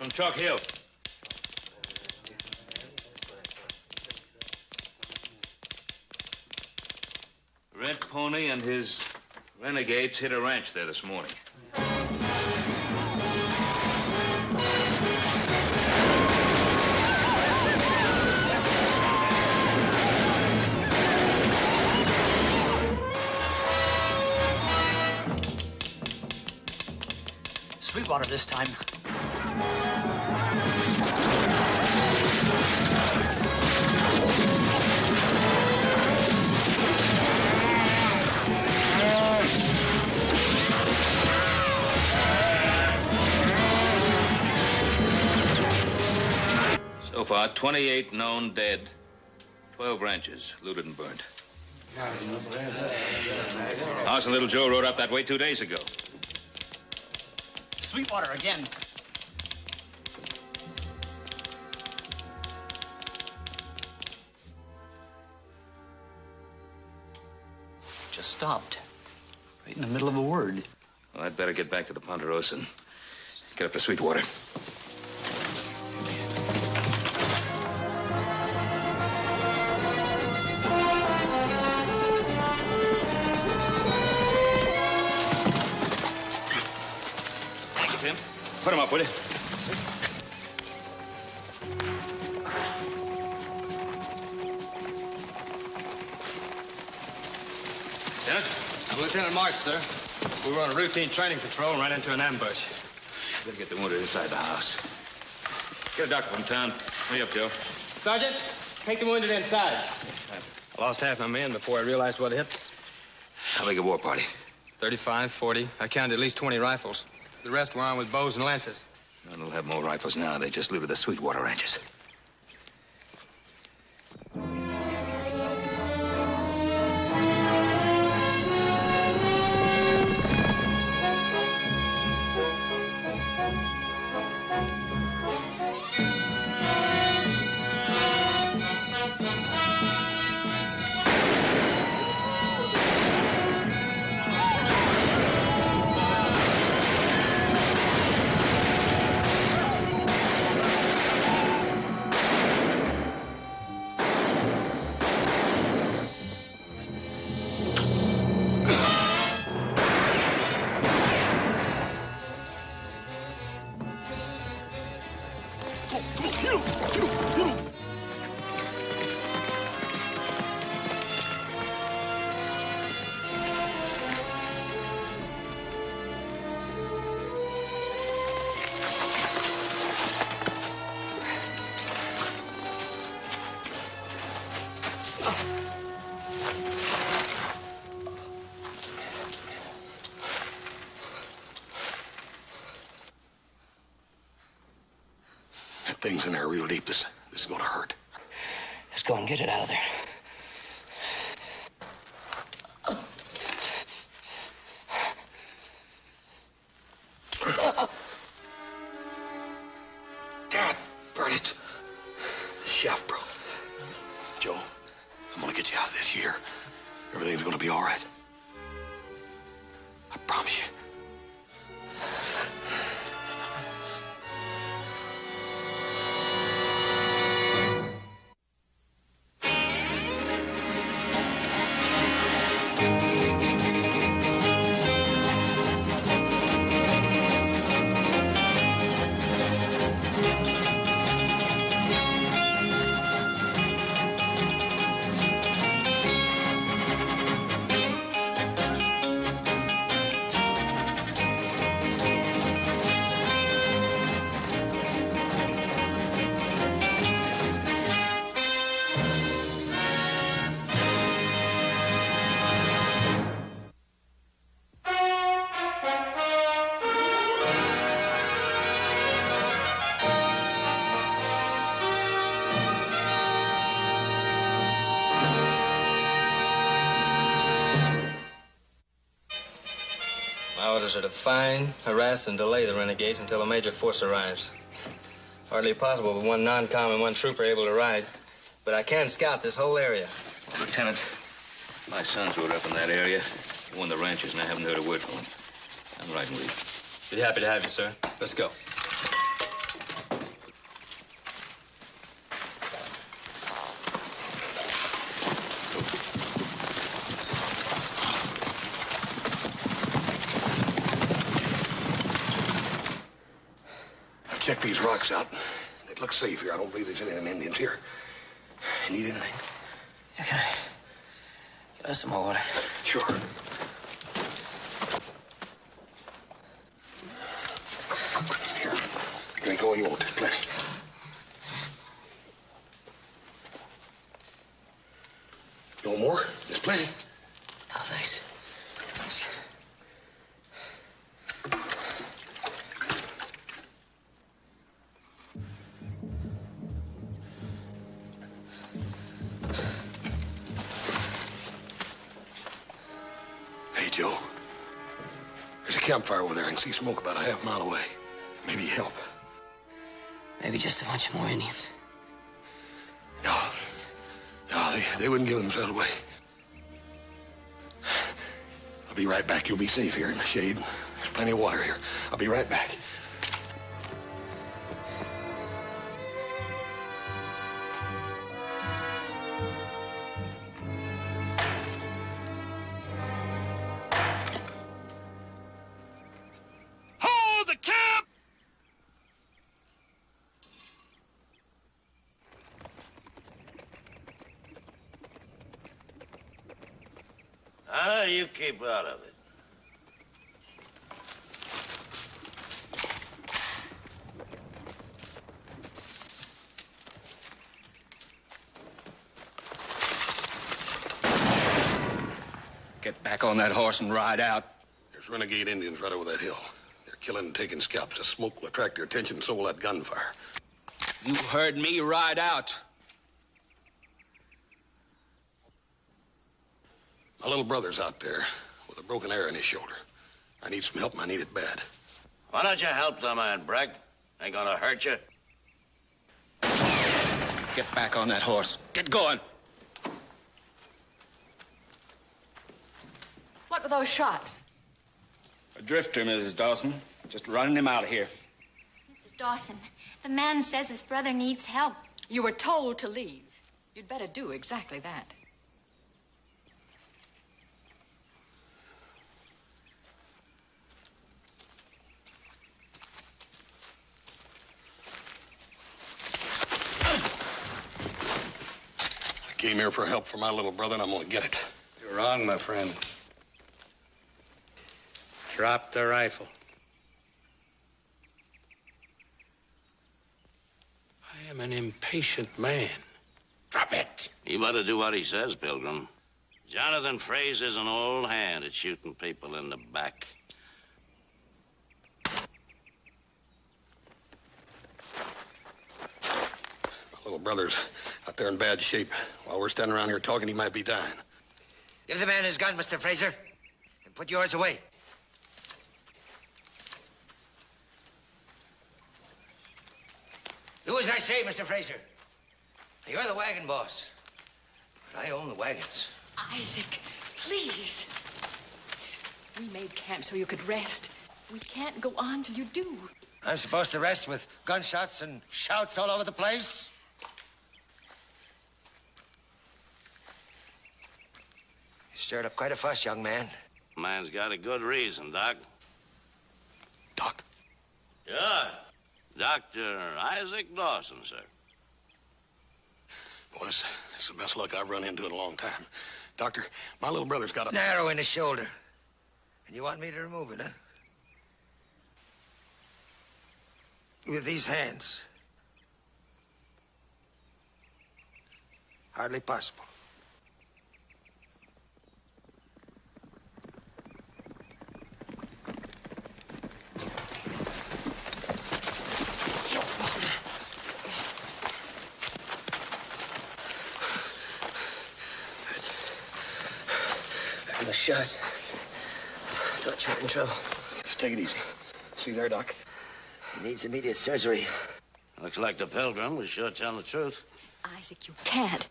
from Chalk Hill. Red Pony and his renegades hit a ranch there this morning. Sweetwater this time. So far, 28 known dead. 12 ranches looted and burned. House and Little Joe rode up that way 2 days ago. Sweetwater again. Just stopped. Right in the middle of a word. Well, I'd better get back to the Ponderosa and get up to Sweetwater. Put him up, will you? Lieutenant? I'm Lieutenant March, sir. We were on a routine training patrol and ran into an ambush. Better get the wounded inside the house. Get a doctor from town. Hurry up, Joe. Sergeant, take the wounded inside. I lost half my men before I realized what hit us. How big a war party? 35, 40. I counted at least 20 rifles. The rest were armed with bows and lances. None will have more rifles now. They just looted the Sweetwater ranches. Thing's in there real deep. This is gonna hurt. Let's go and get it out of there. Dad, burn it. The shaft broke. Joe, I'm gonna get you out of this here. Everything's gonna be all right. I promise you. My orders are to find, harass, and delay the renegades until a major force arrives. Hardly possible with one non-com and one trooper able to ride. But I can scout this whole area. Well, Lieutenant, my sons rode up in that area. He won the ranches, and I haven't heard a word from him. I'm riding with you. Be happy to have you, sir. Let's go. check these rocks out. It looks safe here. I don't believe there's any of them Indians here. You need anything? Yeah, can I have some more water? Sure. Here. Drink all you want. There's plenty. No more? There's plenty. No, thanks. Hey, Joe. There's a campfire over there. I can see smoke about a half-mile away. Maybe help. Maybe just a bunch of more Indians. No. No, they wouldn't give themselves away. I'll be right back. You'll be safe here in the shade. There's plenty of water here. I'll be right back. Hold the camp! You keep out of it. Get back on that horse and ride out. There's renegade Indians right over that hill. They're killing and taking scalps. The smoke will attract their attention, so will that gunfire. You heard me. Ride out. My little brother's out there with a broken arrow in his shoulder. I need some help, and I need it bad. Why don't you help the man, Breck? Ain't gonna hurt you. Get back on that horse. Get going. What were those shots? A drifter, Mrs. Dawson. Just running him out of here. Mrs. Dawson, the man says his brother needs help. You were told to leave. You'd better do exactly that. I came here for help for my little brother, and I'm gonna get it. You're wrong, my friend. Drop the rifle. I am an impatient man. Drop it. You better do what he says, Pilgrim. Jonathan Fraser's an old hand at shooting people in the back. My little brother's out there in bad shape. While we're standing around here talking, he might be dying. Give the man his gun, Mr. Fraser, and put yours away. Do as I say, Mr. Fraser. You're the wagon boss, but I own the wagons. Isaac, please. We made camp so you could rest. We can't go on till you do. I'm supposed to rest with gunshots and shouts all over the place? You stirred up quite a fuss, young man. Man's got a good reason, Doc. Doc? Yeah. Dr. Isaac Dawson, sir. Boy, this is the best luck I've run into in a long time. Doctor, my little brother's got a... Narrow in the shoulder. And you want me to remove it, huh? With these hands. Hardly possible. The shots. I thought you were in trouble. Just take it easy. See there, Doc? He needs immediate surgery. Looks like the Pilgrim was sure telling the truth. Isaac, you can't.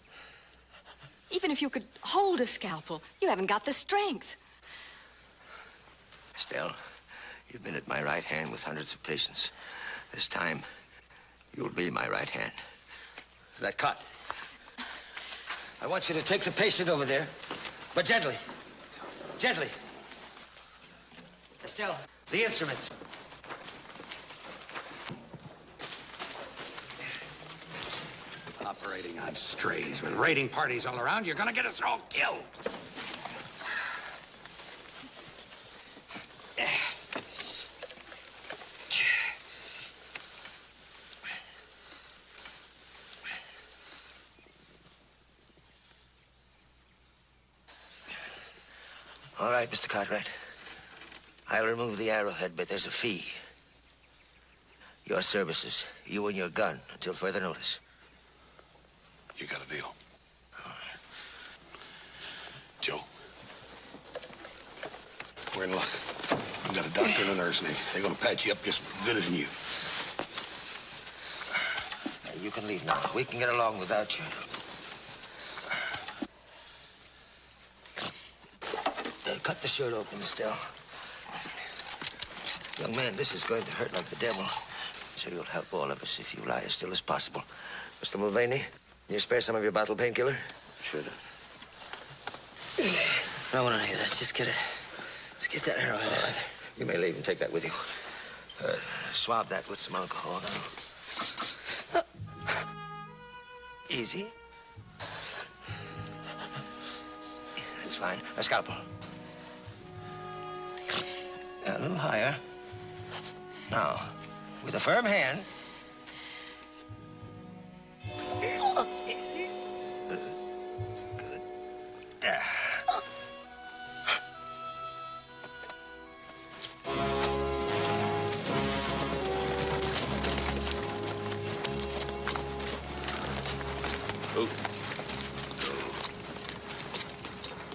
Even if you could hold a scalpel, you haven't got the strength. Estelle, you've been at my right hand with hundreds of patients. This time, you'll be my right hand. That cut. I want you to take the patient over there, but gently. Gently. Estelle, the instruments. Operating on strays with raiding parties all around, you're gonna get us all killed. All right, Mr. Cartwright. I'll remove the arrowhead, but there's a fee. Your services, you and your gun, until further notice. You got a deal. All right. Joe, we're in luck. We got a doctor and a nurse, and they're gonna patch you up just as good as new. You can leave now. We can get along without you. Cut the shirt open, Estelle. Young man, this is going to hurt like the devil. So you'll help all of us if you lie as still as possible. Mr. Mulvaney, can you spare some of your bottle painkiller? Sure. I don't want any of that. Just get it. Just get that arrowhead. All right. You may leave and take that with you. Swab that with some alcohol now. Easy. That's fine. A scalpel. A little higher. Now, with a firm hand. Good.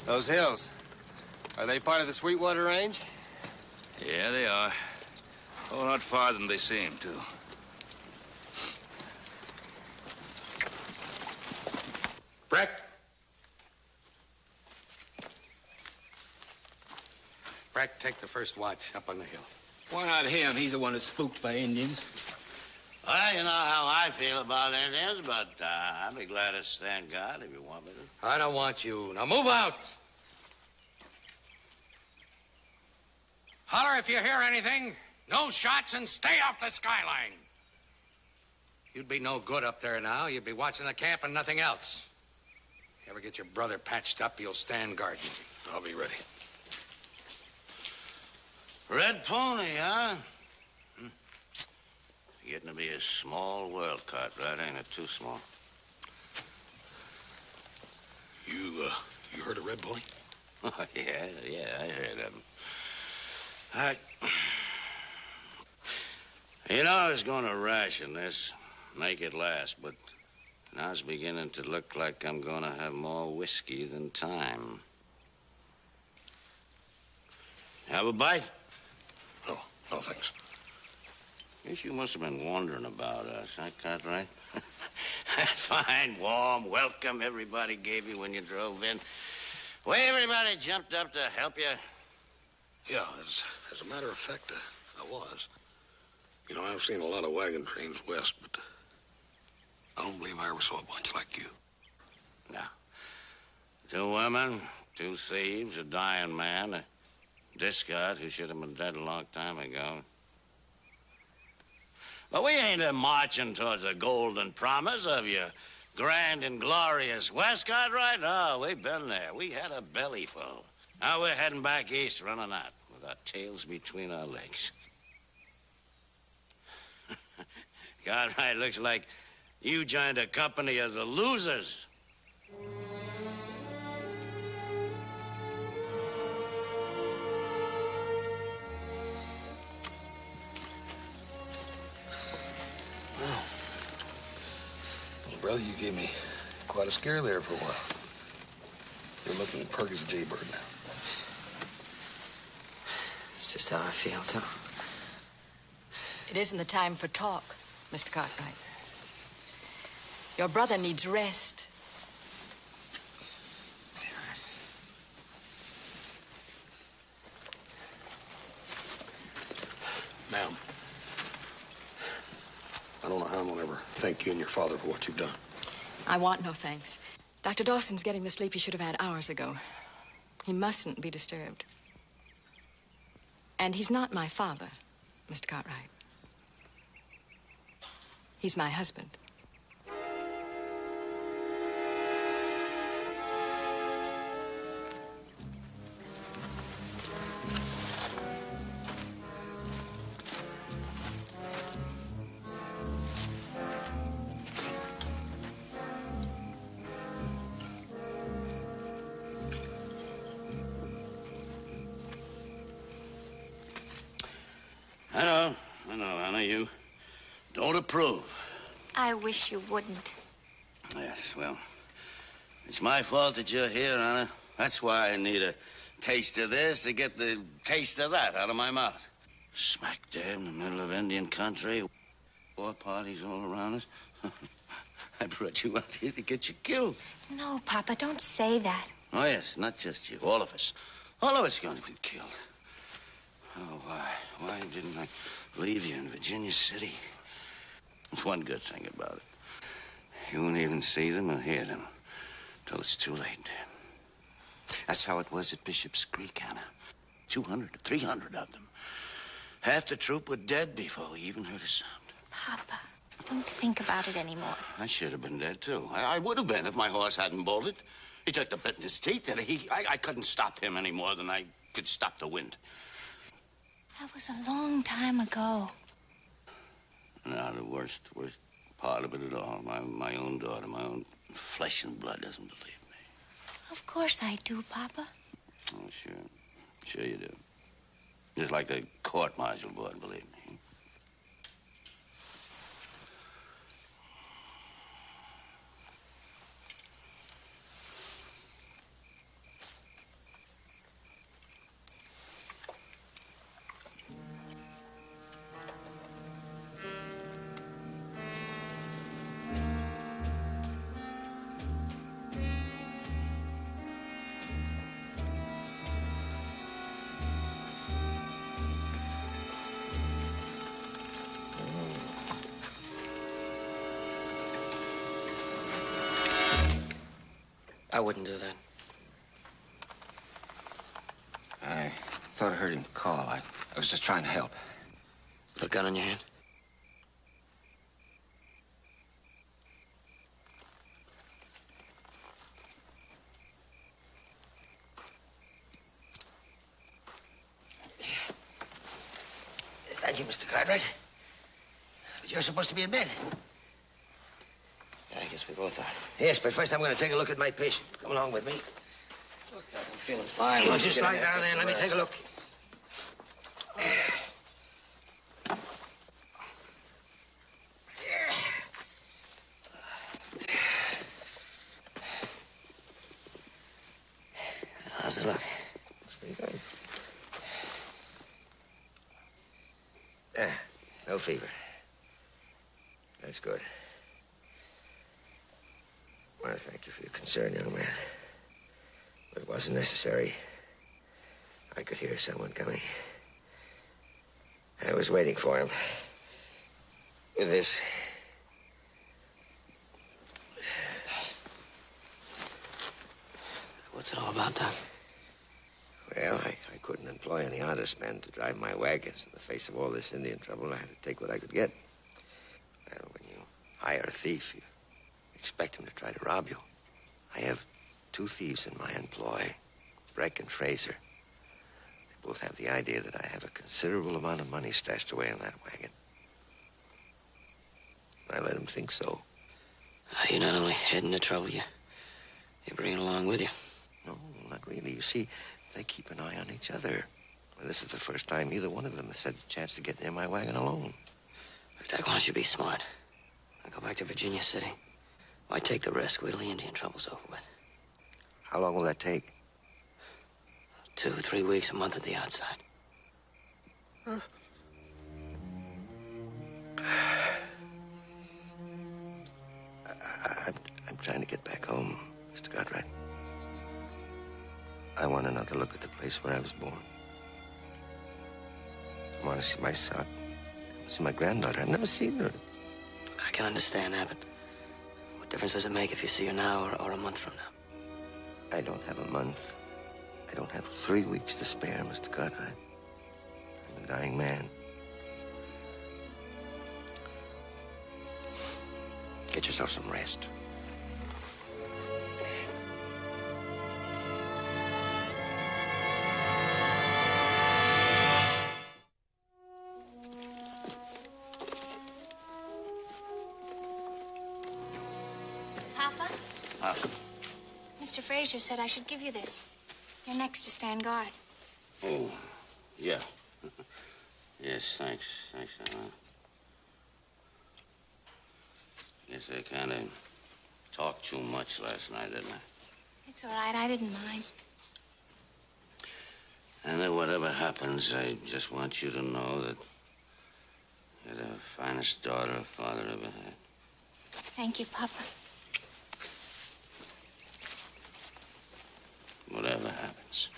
Those hills, are they part of the Sweetwater Range? Yeah, they are. Oh, not farther than they seem to. Breck? Breck, take the first watch up on the hill. Why not him? He's the one that's spooked by Indians. Well, you know how I feel about Indians, but I'd be glad to stand guard if you want me to. I don't want you. Now move out! Holler if you hear anything. No shots and stay off the skyline. You'd be no good up there now. You'd be watching the camp and nothing else. You ever get your brother patched up, you'll stand guard. I'll be ready. Red Pony, huh? Getting to be a small world, Cartwright, ain't it? Too small. You heard of Red Pony? Oh, yeah, I heard of him. You know, I was going to ration this, make it last, but now it's beginning to look like I'm going to have more whiskey than time. Have a bite? Oh, no, thanks. Guess you must have been wondering about us, huh, Cartwright? That fine, warm welcome everybody gave you when you drove in. Well, everybody jumped up to help you. Yeah, as a matter of fact, I was. You know, I've seen a lot of wagon trains west, but I don't believe I ever saw a bunch like you. No. 2 women, 2 thieves, a dying man, a discard who should have been dead a long time ago. But we ain't marching towards the golden promise of your grand and glorious West, Cartwright. No, we've been there. We had a belly full. Now we're heading back east, running out with our tails between our legs. Cartwright, looks like you joined a company of the losers. Well, brother, you gave me quite a scare there for a while. You're looking at perk as a jaybird now. It's just how I feel, too. It isn't the time for talk, Mr. Cartwright. Your brother needs rest. Ma'am, I don't know how I'm gonna ever thank you and your father for what you've done. I want no thanks. Dr. Dawson's getting the sleep he should have had hours ago. He mustn't be disturbed. And he's not my father, Mr. Cartwright. He's my husband. you don't approve. I wish you wouldn't. Yes, well, it's my fault that you're here, Anna. That's why I need a taste of this to get the taste of that out of my mouth. Smack dab in the middle of Indian country. War parties all around us. I brought you out here to get you killed. No, Papa, don't say that. Oh, yes, not just you. All of us. All of us are going to be killed. Oh, why? Why didn't I leave you in Virginia City? There's one good thing about it. You won't even see them or hear them till it's too late. That's how it was at Bishop's Creek, Hannah. 200, 300 of them. Half the troop were dead before we even heard a sound. Papa, don't think about it anymore. I should have been dead, too. I would have been if my horse hadn't bolted. He took the bit in his teeth, and I couldn't stop him any more than I could stop the wind. That was a long time ago. Now, the worst part of it at all, my own daughter, my own flesh and blood doesn't believe me. Of course I do, Papa. Oh, sure. Sure you do. Just like the court-martial board, believe me. I wouldn't do that. I thought I heard him call. I was just trying to help. With a gun in your hand? Thank you, Mr. Cartwright. But you're supposed to be in bed. Yeah, I guess we both are. Yes, but first I'm going to take a look at my patient. Come along with me. Look, Doc, I'm feeling fine. You want to slide down there and let me take a look? How's it look? Looks pretty good. No fever. That's good. I want to thank you for your concern, young man. But it wasn't necessary. I could hear someone coming. I was waiting for him. With this. What's it all about, Doc? Well, I couldn't employ any honest men to drive my wagons. In the face of all this Indian trouble, I had to take what I could get. Well, when you hire a thief, you expect him to try to rob you. I have 2 thieves in my employ, Breck and Fraser. They both have the idea that I have a considerable amount of money stashed away in that wagon. I let them think so. You're not only heading the trouble, you bring it along with you. No, not really. You see, they keep an eye on each other. Well, this is the first time either one of them has had a chance to get near my wagon alone. Look, Doc, why don't you be smart? I go back to Virginia City. Why take the risk? Wait till the Indian trouble's over with. How long will that take? 2, 3 weeks, a month at the outside. Huh? I'm trying to get back home, Mr. Cartwright. I want another look at the place where I was born. I want to see my son. I want to see my granddaughter. I've never seen her. I can understand, Abbott. What difference does it make if you see her now or a month from now? I don't have a month. I don't have 3 weeks to spare, Mr. Cartwright. I'm a dying man. Get yourself some rest. Papa? Mr. Fraser said I should give you this. You're next to stand guard. Oh, yeah. Yes, thanks. Thanks, Anna. Guess I kind of talked too much last night, didn't I? It's all right. I didn't mind. And then whatever happens, I just want you to know that you're the finest daughter a father ever had. Thank you, Papa. Whatever happens.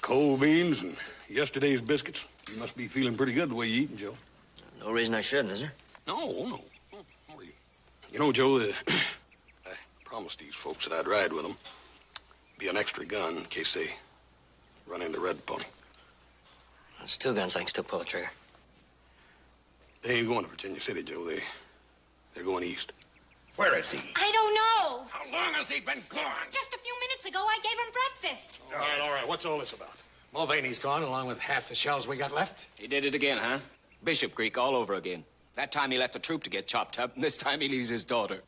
Cold beans and yesterday's biscuits. You must be feeling pretty good the way you're eating, Joe. No reason I shouldn't, is there? No. You know, Joe, I promised these folks that I'd ride with them. Be an extra gun in case they run into Red Pony. It's 2 guns. I can still pull the trigger. They ain't going to Virginia City, Joe. They're going east. Where is he? I don't know. How long has he been gone? Just a few minutes ago, I gave him breakfast. All right. What's all this about? Mulvaney's gone, along with half the shells we got left. He did it again, huh? Bishop Creek all over again. That time he left the troop to get chopped up, and this time he leaves his daughter.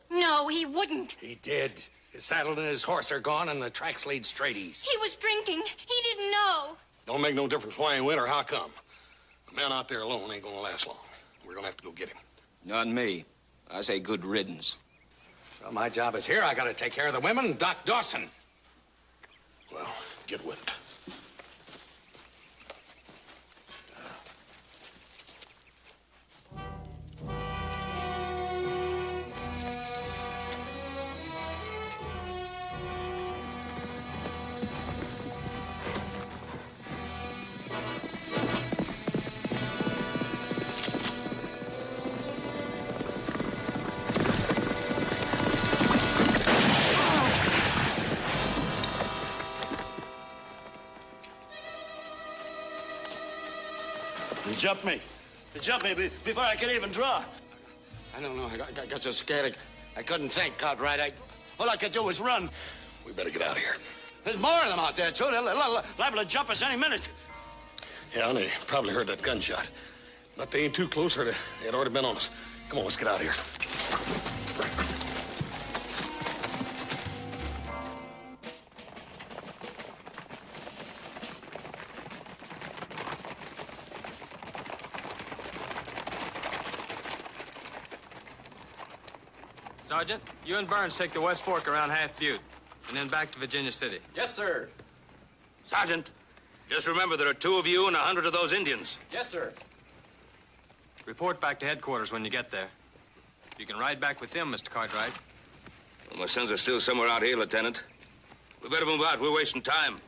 No, he wouldn't. He did. His saddle and his horse are gone, and the tracks lead straight east. He was drinking. He didn't know. Don't make no difference why he went or how come. A man out there alone ain't gonna last long. We're gonna have to go get him. Not me. I say good riddance. Well, my job is here. I gotta take care of the women and Doc Dawson. Well, get with it. He jumped me before I could even draw. I don't know. I got so scared I couldn't think, Cartwright. All I could do was run. We better get out of here. There's more of them out there, too. They're liable to jump us any minute. Yeah, and they probably heard that gunshot. But they ain't too close, or they'd already been on us. Come on, let's get out of here. Sergeant, you and Burns take the West Fork around Half Butte, and then back to Virginia City. Yes, sir. Sergeant, just remember there are 2 of you and 100 of those Indians. Yes, sir. Report back to headquarters when you get there. You can ride back with them, Mr. Cartwright. Well, my sons are still somewhere out here, Lieutenant. We better move out. We're wasting time.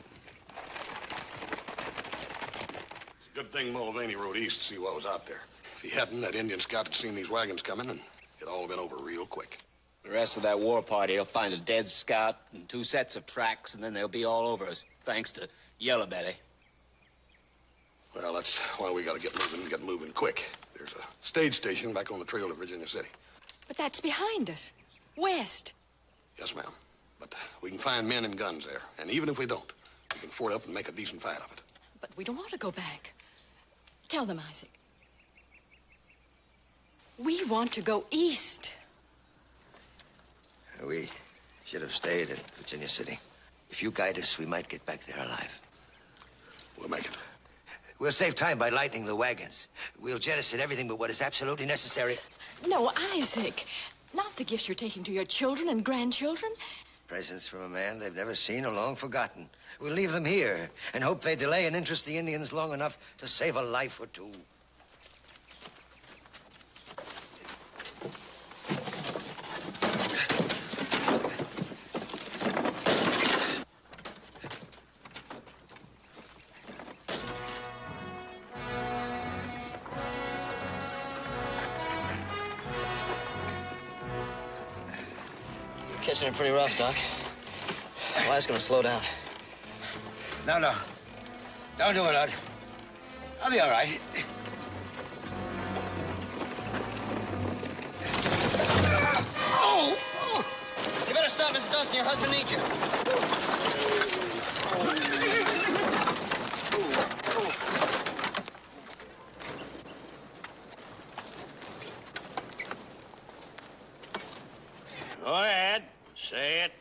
It's a good thing Mulvaney rode east to see what was out there. If he hadn't, that Indian scout had seen these wagons coming, and it'd all been over real quick. The rest of that war party will find a dead scout and 2 sets of tracks, and then they'll be all over us, thanks to Yellow Belly. Well, that's why we gotta get moving quick. There's a stage station back on the trail to Virginia City. But that's behind us. West. Yes, ma'am. But we can find men and guns there. And even if we don't, we can ford up and make a decent fight of it. But we don't want to go back. Tell them, Isaac. We want to go east. We should have stayed at Virginia City. If you guide us, we might get back there alive. We'll make it. We'll save time by lightening the wagons. We'll jettison everything but what is absolutely necessary. No, Isaac. Not the gifts you're taking to your children and grandchildren. Presents from a man they've never seen or long forgotten. We'll leave them here and hope they delay and interest the Indians long enough to save a life or 2. Catching it pretty rough, Doc. Life's gonna slow down. No. Don't do it, Doc. I'll be all right. stop, Mrs. Dawson. Your husband needs you. Go ahead. Say it.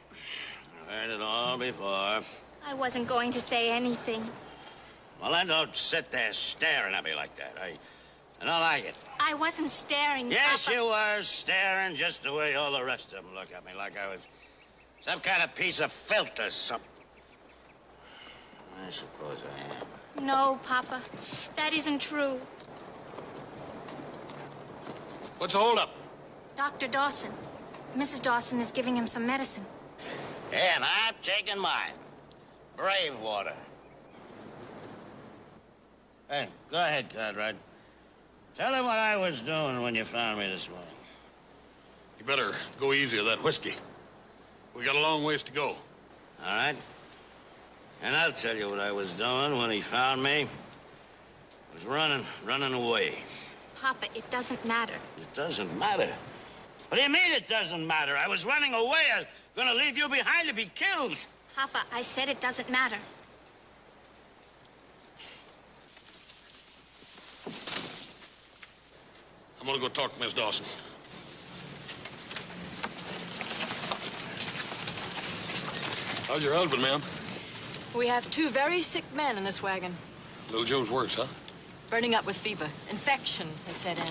I've heard it all before. I wasn't going to say anything. Well, then don't sit there staring at me like that. I don't like it. I wasn't staring, Yes, Papa. you were staring just the way all the rest of them look at me, like I was some kind of piece of filth or something. I suppose I am. No, Papa. That isn't true. What's the holdup? Dr. Dawson. Mrs. Dawson is giving him some medicine. And I'm taking mine. Brave water. Hey, go ahead, Cartwright. Tell him what I was doing when you found me this morning. You better go easy with that whiskey. We got a long ways to go. All right? And I'll tell you what I was doing when he found me. I was running away. Papa, it doesn't matter. It doesn't matter. What do you mean it doesn't matter? I was running away. I was gonna leave you behind to be killed. Papa, I said it doesn't matter. I'm gonna go talk to Miss Dawson. How's your husband, ma'am? We have 2 very sick men in this wagon. Little Joe's worse, huh? Burning up with fever. Infection has set in.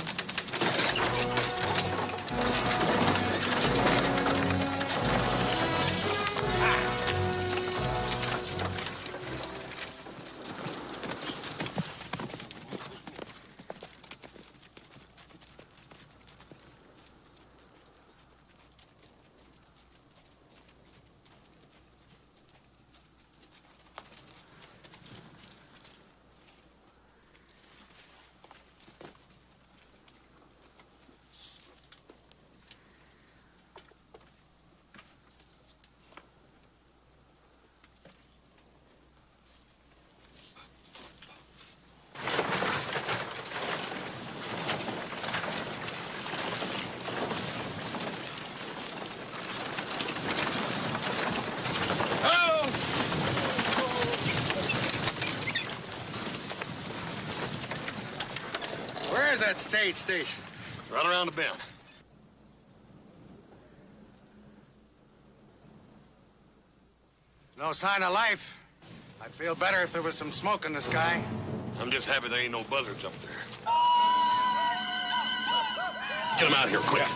Where's that stage station? Right around the bend. No sign of life. I'd feel better if there was some smoke in the sky. I'm just happy there ain't no buzzards up there. Get them out of here, quick.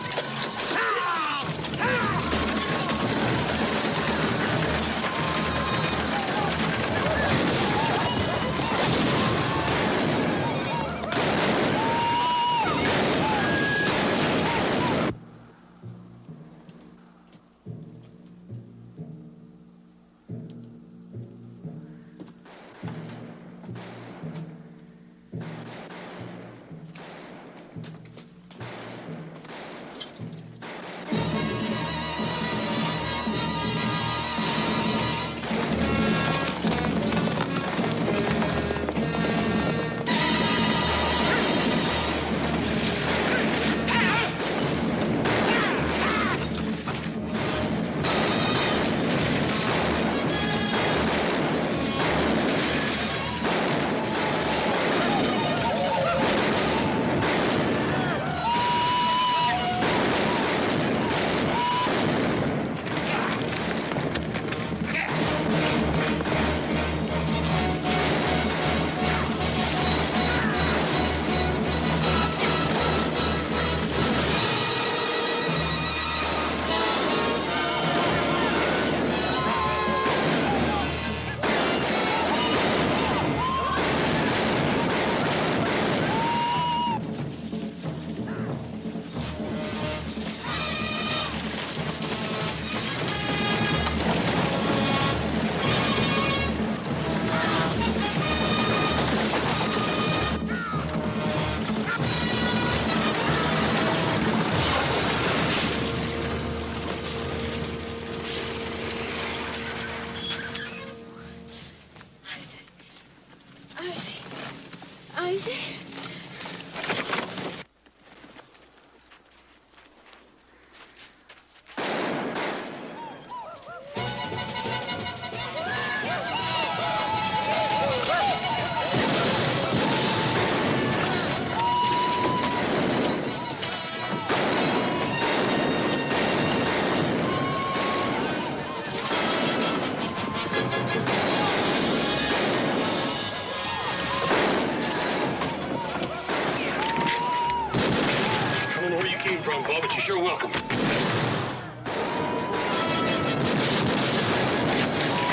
sure welcome.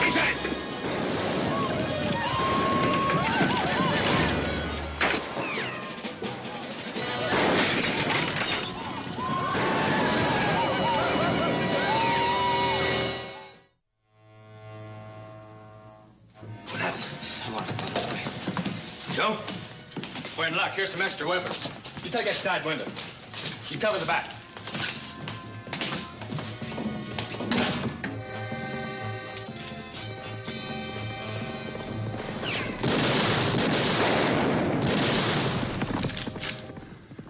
He's at it. What happened? I want to put it away. Joe, we're in luck. Here's some extra weapons. You take that side window. You cover the back.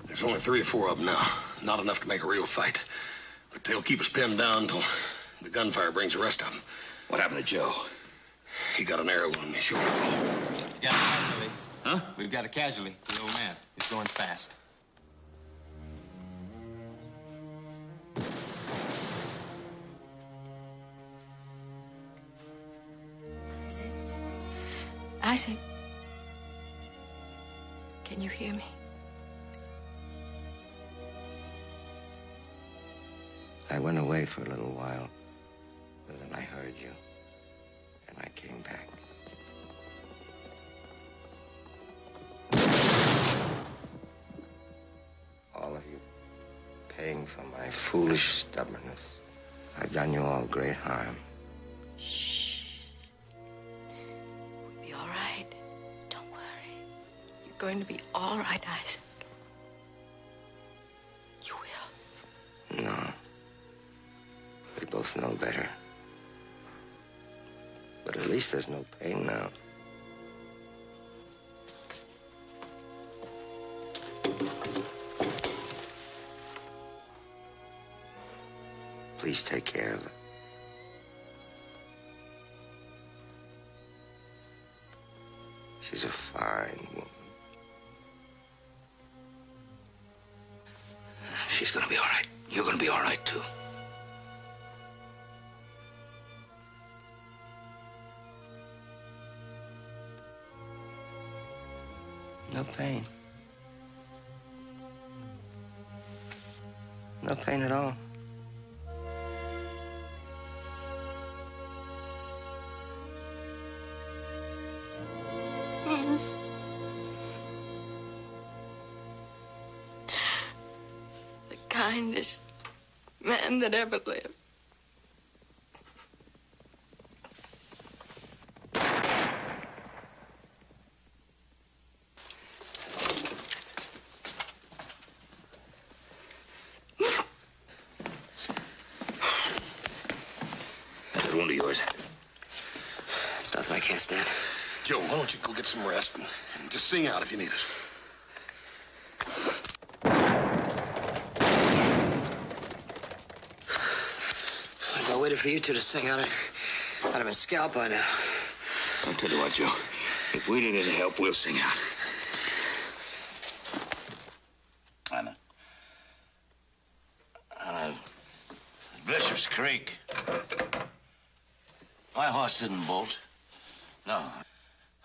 There's only 3 or 4 of them now. Not enough to make a real fight. But they'll keep us pinned down until the gunfire brings the rest of them. What happened to Joe? He got an arrow in his shoulder. Got a casualty. Huh? We've got a casualty. The old man. He's going fast. Isaac, can you hear me? I went away for a little while, but then I heard you, and I came back. All of you paying for my foolish stubbornness. I've done you all great harm. We'll be all right. Don't worry. You're going to be all right, Isaac. You will. No. We both know better. But at least there's no pain now. Please take care of her. She's a fine woman. She's gonna be all right. You're gonna be all right, too. No pain. No pain at all. The kindest man that ever lived. That wound of yours. It's nothing I can't stand. Joe, why don't you go get some rest and just sing out if you need us. If I waited for you two to sing out, I'd have been scalped by now. I'll tell you what, Joe. If we need any help, we'll sing out. Anna. Bishop's Creek. My horse didn't bolt. No.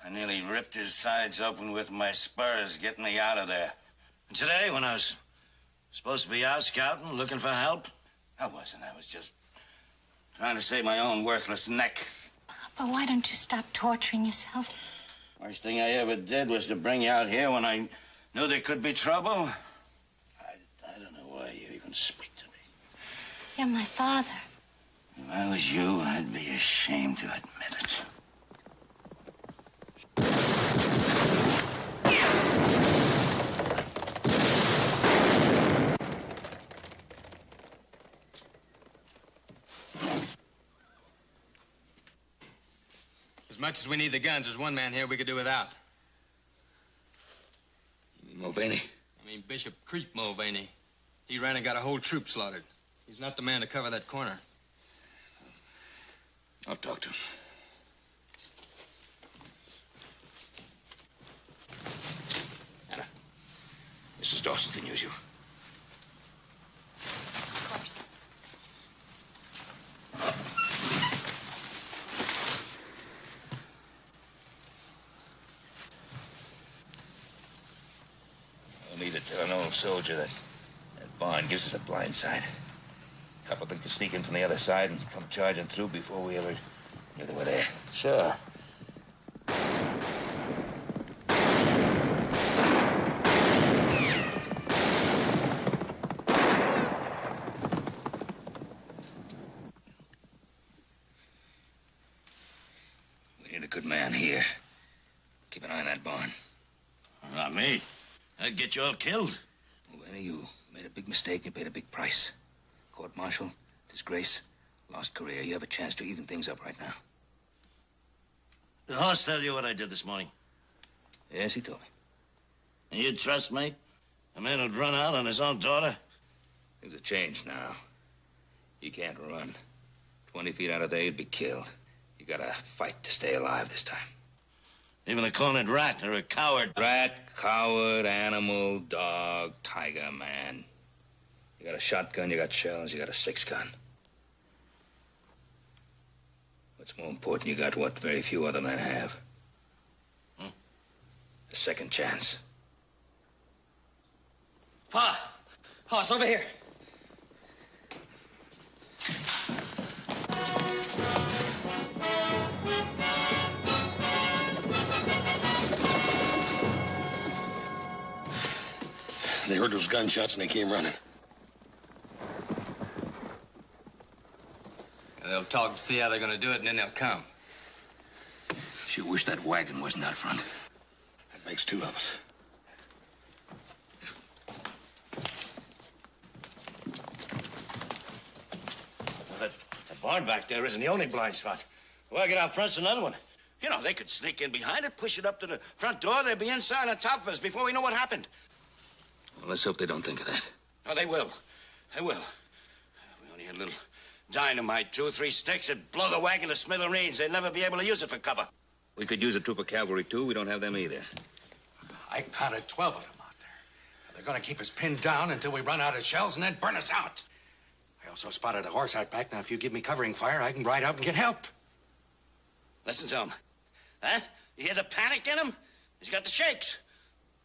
I nearly ripped his sides open with my spurs getting me out of there. And today, when I was supposed to be out scouting, looking for help, I wasn't. I was just trying to save my own worthless neck. Papa, why don't you stop torturing yourself? Worst thing I ever did was to bring you out here when I knew there could be trouble. I don't know why you even speak to me. You're my father. If I was you, I'd be ashamed to admit it. As much as we need the guns, there's one man here we could do without. You mean Mulvaney? I mean Bishop Creek Mulvaney. He ran and got a whole troop slaughtered. He's not the man to cover that corner. I'll talk to him. Anna, Mrs. Dawson can use you. Of course. I'll need to tell an old soldier that barn gives us a blind side. A couple of them could sneak in from the other side and come charging through before we ever knew they were there. Sure. We need a good man here. Keep an eye on that barn. Not me. I'd get you all killed. Well, you made a big mistake. You paid a big price. Court-martial, disgrace, lost career. You have a chance to even things up right now. Did the horse tell you what I did this morning? Yes, he told me. And you'd trust me? A man who'd run out on his own daughter? Things have changed now. You can't run. 20 feet out of there, you'd be killed. You gotta fight to stay alive this time. Even a cornered rat or a coward. Rat, coward, animal, dog, tiger, man. You got a shotgun, you got shells, you got a 6-gun. What's more important, you got what very few other men have. A second chance. Pa! Horse, over here. They heard those gunshots and they came running. And they'll talk to see how they're gonna do it, and then they'll come. Sure wish that wagon wasn't out front. That makes 2 of us. Well, that barn back there isn't the only blind spot. The wagon out front's another one. You know, they could sneak in behind it, push it up to the front door. They'd be inside on top of us before we know what happened. Well, let's hope they don't think of that. Oh, they will. They will. We only had a little dynamite, 2 or 3 sticks. It'd blow the wagon to smithereens. They'd never be able to use it for cover. We could use a troop of cavalry, too. We don't have them either. I counted 12 of them out there. They're gonna keep us pinned down until we run out of shells and then burn us out. I also spotted a horse out back. Now, if you give me covering fire, I can ride out and get help. Listen to him. Huh? You hear the panic in him? He's got the shakes.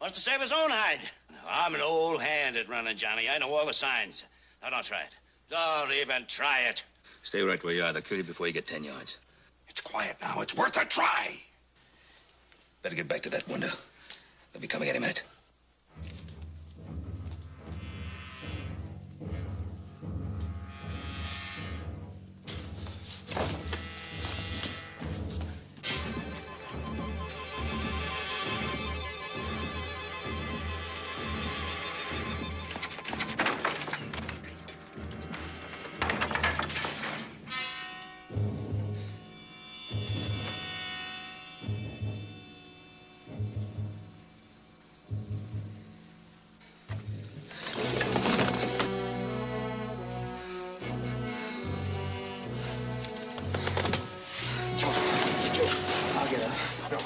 Wants to save his own hide. I'm an old hand at running, Johnny. I know all the signs. Now, don't try it. Don't even try it. Stay right where you are. They'll kill you before you get 10 yards. It's quiet now. It's worth a try. Better get back to that window. They'll be coming any minute. I'll get up. No.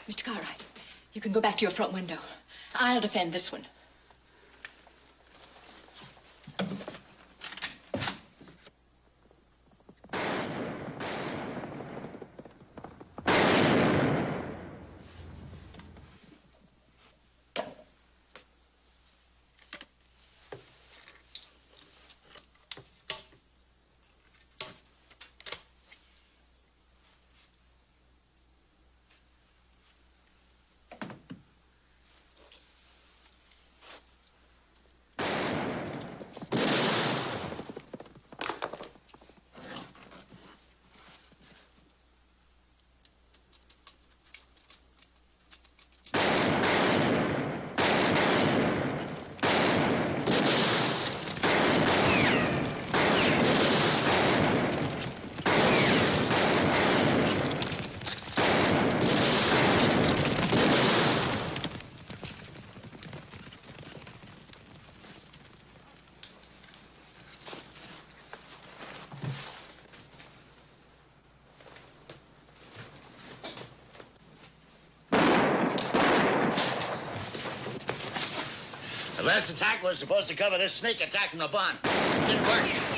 Mr. Cartwright, you can go back to your front window. I'll defend this one. The last attack was supposed to cover this sneak attack from the barn. Didn't work.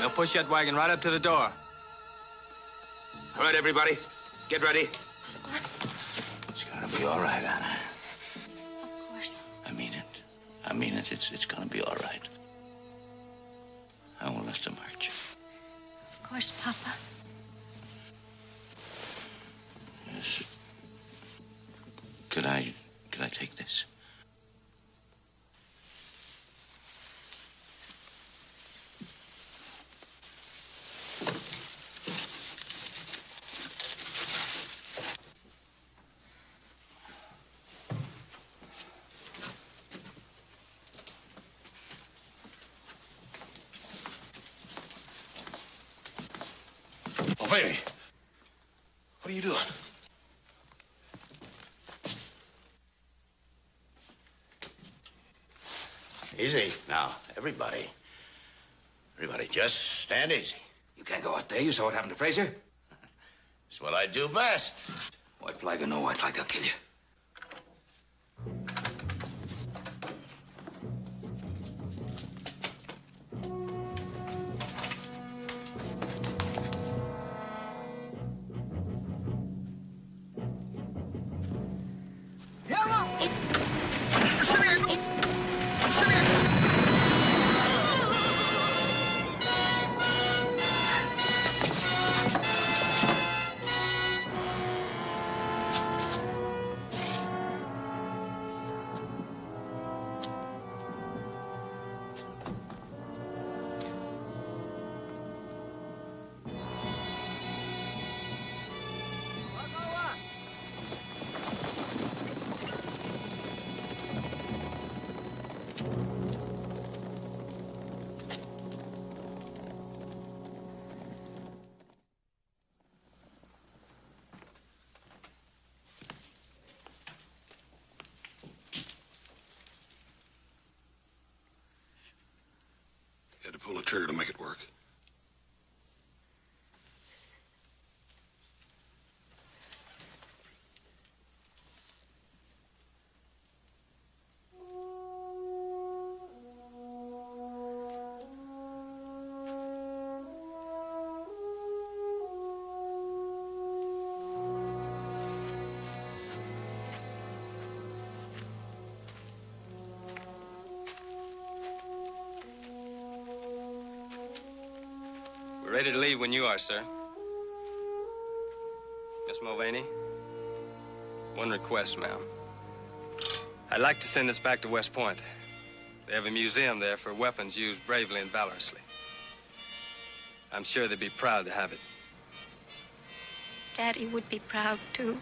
They'll push that wagon right up to the door. All right, everybody, get ready. It's gonna be all right, Anna. Of course. I mean it. I mean it. It's gonna be all right. I want us to march. Of course, Papa. Yes. Could I take this? Mulvaney, what are you doing? Easy now, everybody. Everybody, just stand easy. You can't go out there. You saw what happened to Fraser? It's what I do best. White flag or no white flag, they'll kill you. You had to pull the trigger to make it work. We're ready to leave when you are, sir. Miss Mulvaney, one request, ma'am. I'd like to send this back to West Point. They have a museum there for weapons used bravely and valorously. I'm sure they'd be proud to have it. Daddy would be proud, too.